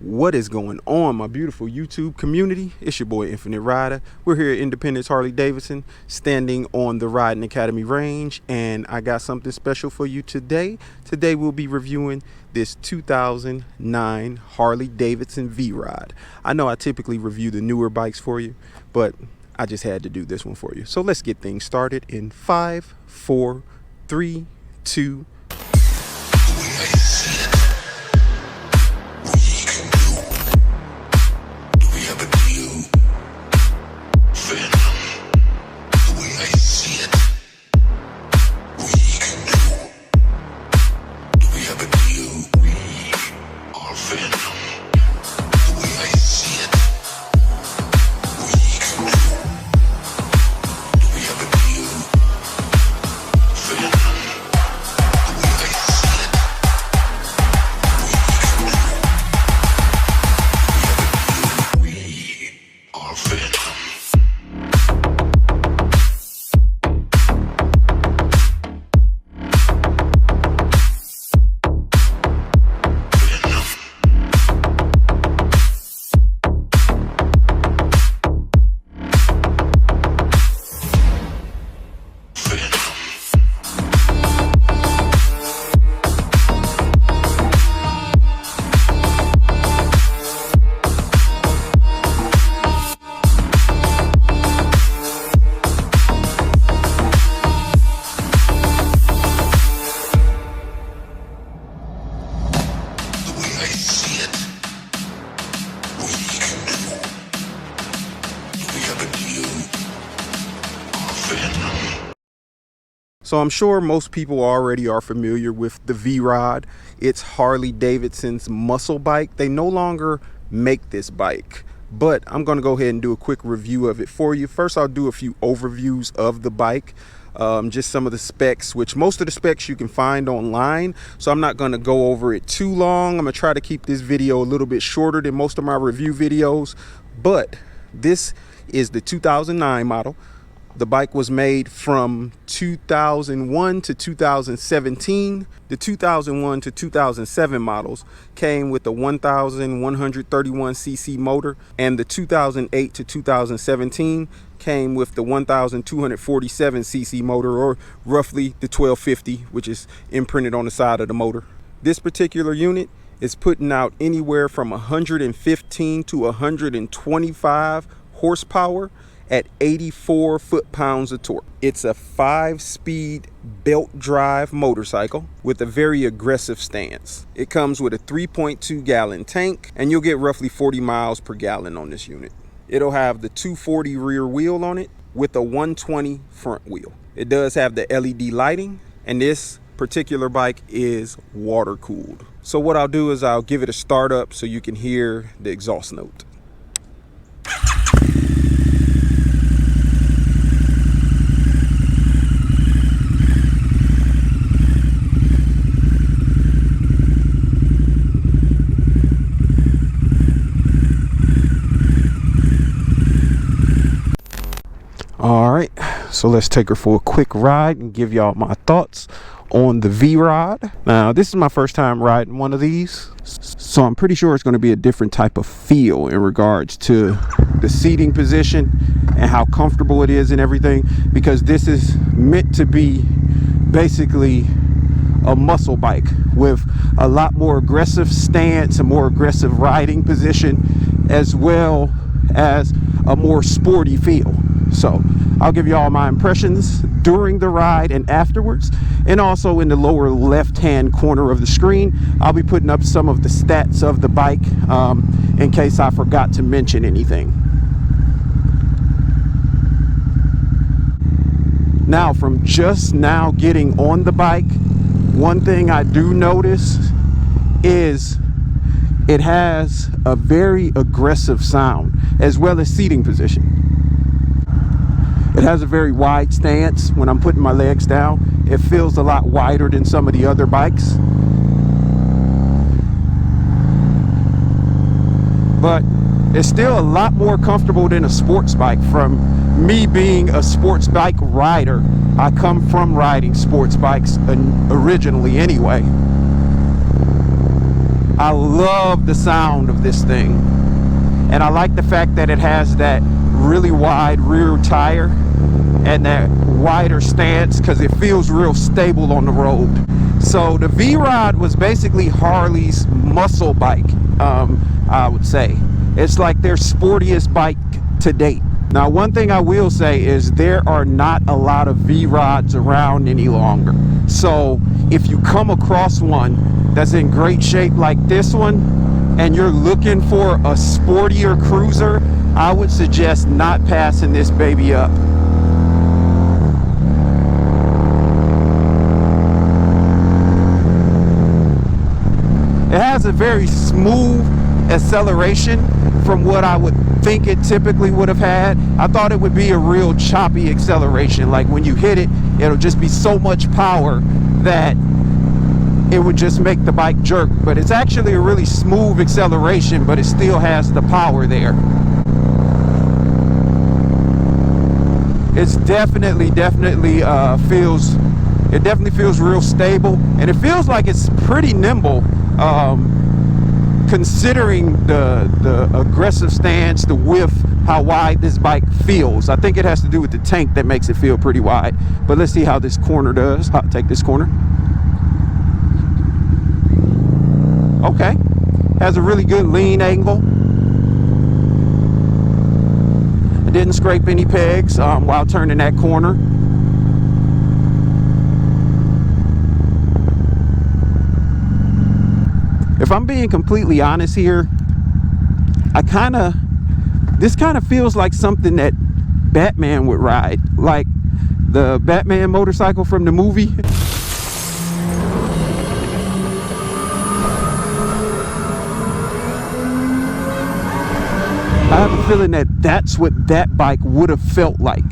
What is going on, my beautiful YouTube community? It's your boy Infinite Ryda. We're here at Independence Harley-Davidson, standing on the Riding Academy range, and I got something special for you today. Today we'll be reviewing this 2009 Harley-Davidson V-Rod. I know I typically review the newer bikes for you, but I just had to do this one for you. So let's get things started in 5, 4, 3, 2, So I'm sure most people already are familiar with the V-Rod. It's Harley-Davidson's muscle bike. They no longer make this bike, but I'm going to go ahead and do a quick review of it for you. First, I'll do a few overviews of the bike, just some of the specs, which most of the specs you can find online. So I'm not going to go over it too long. I'm going to try to keep this video a little bit shorter than most of my review videos, but this is the 2009 model. The bike was made from 2001 to 2017. The 2001 to 2007 models came with a 1,131cc motor, and the 2008 to 2017 came with the 1,247cc motor, or roughly the 1250, which is imprinted on the side of the motor. This particular unit is putting out anywhere from 115 to 125 horsepower at 84 foot-pounds of torque. It's a 5-speed belt drive motorcycle with a very aggressive stance. It comes with a 3.2 gallon tank, and you'll get roughly 40 miles per gallon on this unit. It'll have the 240 rear wheel on it with a 120 front wheel. It does have the LED lighting, and this particular bike is water cooled. So what I'll do is I'll give it a start up so you can hear the exhaust note. All right, so let's take her for a quick ride and give y'all my thoughts on the V-Rod. Now, this is my first time riding one of these, so I'm pretty sure it's going to be a different type of feel in regards to the seating position and how comfortable it is and everything, because this is meant to be basically a muscle bike with a lot more aggressive stance, a more aggressive riding position, as well as a more sporty feel. So I'll give you all my impressions during the ride and afterwards, and also in the lower left hand corner of the screen I'll be putting up some of the stats of the bike in case I forgot to mention anything. Now, from just now getting on the bike, one thing I do notice is it has a very aggressive sound, as well as seating position. It has a very wide stance. When I'm putting my legs down, it feels a lot wider than some of the other bikes. But it's still a lot more comfortable than a sports bike. From me being a sports bike rider, I come from riding sports bikes originally anyway. I love the sound of this thing, and I like the fact that it has that really wide rear tire and that wider stance, because it feels real stable on the road. So the V-Rod was basically Harley's muscle bike, I would say. It's like their sportiest bike to date. Now, one thing I will say is there are not a lot of V-Rods around any longer. So if you come across one that's in great shape like this one, and you're looking for a sportier cruiser, I would suggest not passing this baby up. It has a very smooth acceleration from what I would think it typically would have had. I thought it would be a real choppy acceleration, like when you hit it, it'll just be so much power that it would just make the bike jerk. But it's actually a really smooth acceleration, but it still has the power there. It's definitely feels real stable, and it feels like it's pretty nimble, considering the aggressive stance, the width, how wide this bike feels. I think it has to do with the tank that makes it feel pretty wide. But let's see how this corner does. I'll take this corner. Okay, has a really good lean angle. I didn't scrape any pegs while turning that corner. If I'm being completely honest here, this kind of feels like something that Batman would ride, like the Batman motorcycle from the movie. I have a feeling that that's what that bike would have felt like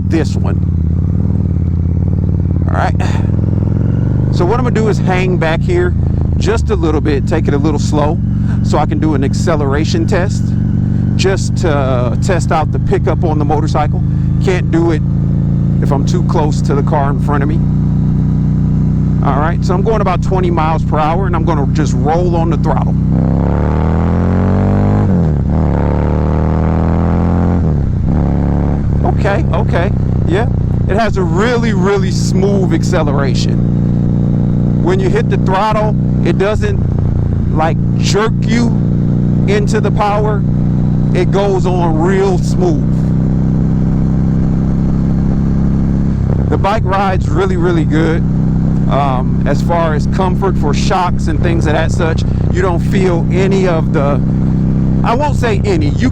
this one. All right. So what I'm gonna do is hang back here just a little bit, take it a little slow, so I can do an acceleration test, just to test out the pickup on the motorcycle. Can't do it if I'm too close to the car in front of me. All right, so I'm going about 20 miles per hour, and I'm gonna just roll on the throttle. Okay, yeah, it has a really smooth acceleration. When you hit the throttle, it doesn't like jerk you into the power. It goes on real smooth. The bike rides really good. As far as comfort for shocks and things of that such, you don't feel any of the, I won't say any, you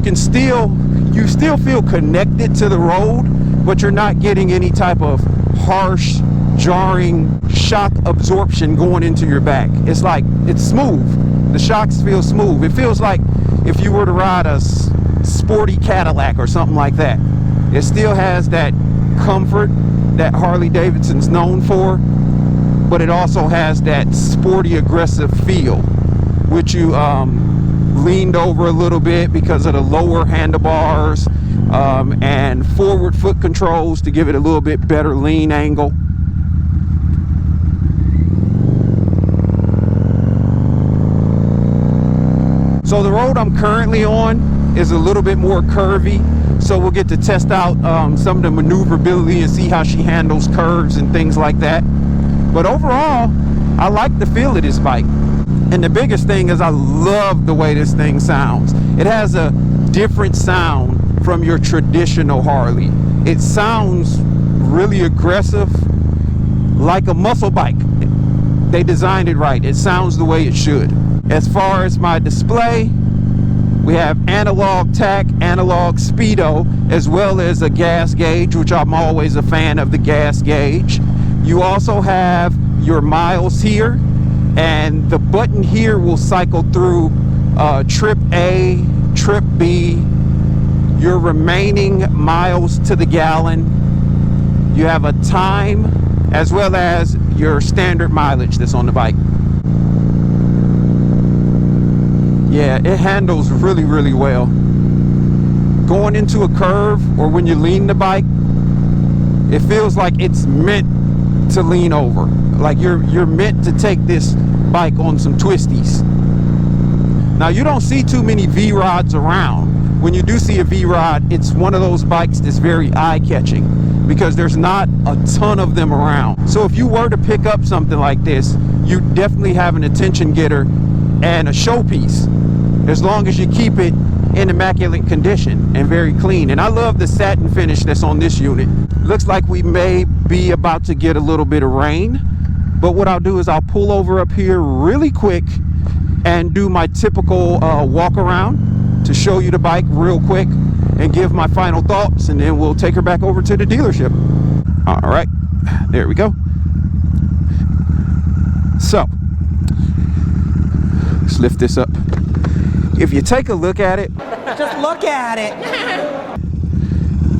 still feel connected to the road, but you're not getting any type of harsh, jarring shock absorption going into your back. It's like, it's smooth. The shocks feel smooth. It feels like if you were to ride a sporty Cadillac or something like that. It still has that comfort that Harley-Davidson's known for, but it also has that sporty, aggressive feel, which you leaned over a little bit because of the lower handlebars and forward foot controls to give it a little bit better lean angle. So the road I'm currently on is a little bit more curvy, so we'll get to test out some of the maneuverability and see how she handles curves and things like that. But overall, I like the feel of this bike. And the biggest thing is I love the way this thing sounds. It has a different sound from your traditional Harley. It sounds really aggressive, like a muscle bike. They designed it right. It sounds the way it should. As far as my display, we have analog tach, analog speedo, as well as a gas gauge, which I'm always a fan of the gas gauge. You also have your miles here, and the button here will cycle through trip A, trip B, your remaining miles to the gallon. You have a time as well as your standard mileage that's on the bike. Yeah, it handles really well. Going into a curve or when you lean the bike, it feels like it's meant to lean over. Like you're meant to take this bike on some twisties. Now, you don't see too many V-Rods around. When you do see a V-Rod, it's one of those bikes that's very eye-catching because there's not a ton of them around. So if you were to pick up something like this, you definitely have an attention getter and a showpiece, as long as you keep it in immaculate condition and very clean. And I love the satin finish that's on this unit. Looks like we may be about to get a little bit of rain, but what I'll do is I'll pull over up here really quick and do my typical walk around to show you the bike real quick and give my final thoughts, and then we'll take her back over to the dealership. All right, there we go. So let's lift this up. If you take a look at it, just look at it.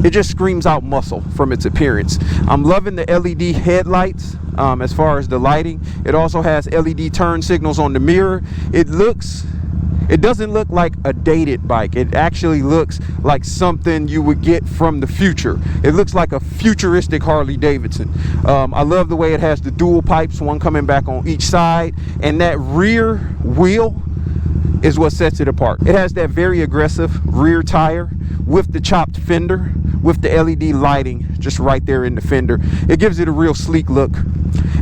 It just screams out muscle from its appearance. I'm loving the LED headlights as far as the lighting. It also has LED turn signals on the mirror. It doesn't look like a dated bike. It actually looks like something you would get from the future. It looks like a futuristic Harley-Davidson. I love the way it has the dual pipes, one coming back on each side, and that rear wheel is what sets it apart. It has that very aggressive rear tire with the chopped fender, with the LED lighting just right there in the fender. It gives it a real sleek look.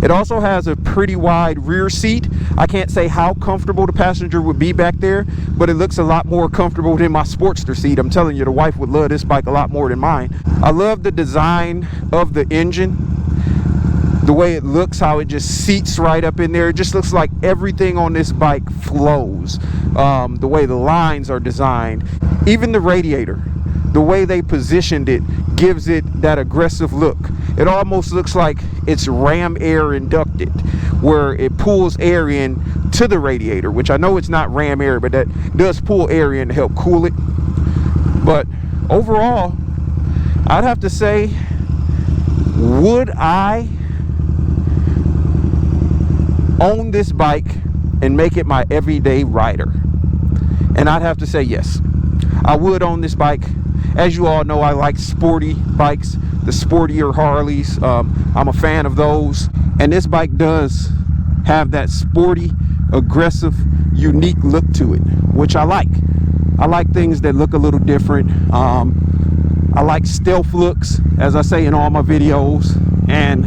It also has a pretty wide rear seat. I can't say how comfortable the passenger would be back there, but it looks a lot more comfortable than my Sportster seat. I'm telling you, the wife would love this bike a lot more than mine. I love the design of the engine, the way it looks, how it just seats right up in there. It just looks like everything on this bike flows. The way the lines are designed, even the radiator, the way they positioned it gives it that aggressive look. It almost looks like it's ram air inducted, where it pulls air in to the radiator, which I know it's not ram air, but that does pull air in to help cool it. But overall, I'd have to say, would I own this bike and make it my everyday rider? And I'd have to say yes, I would own this bike. As you all know, I like sporty bikes, the sportier Harleys. I'm a fan of those, and this bike does have that sporty, aggressive, unique look to it, which I like. I like things that look a little different. I like stealth looks, as I say in all my videos, and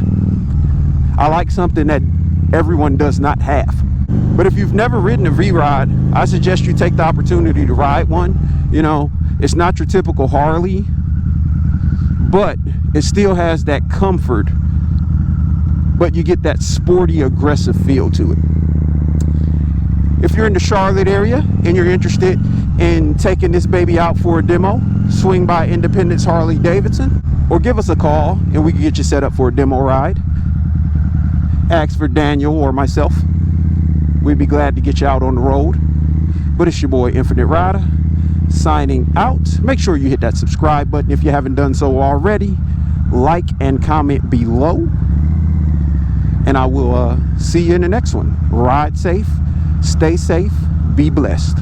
I like something that everyone does not have. But if you've never ridden a V-Rod, I suggest you take the opportunity to ride one. You know, it's not your typical Harley, but it still has that comfort, but you get that sporty, aggressive feel to it. If you're in the Charlotte area and you're interested in taking this baby out for a demo, swing by Independence Harley-Davidson or give us a call and we can get you set up for a demo ride. Ask for Daniel or myself. We'd be glad to get you out on the road. But it's your boy Infinite Ryda signing out. Make sure you hit that subscribe button if you haven't done so already. Like and comment below. And I will see you in the next one. Ride safe, stay safe, be blessed.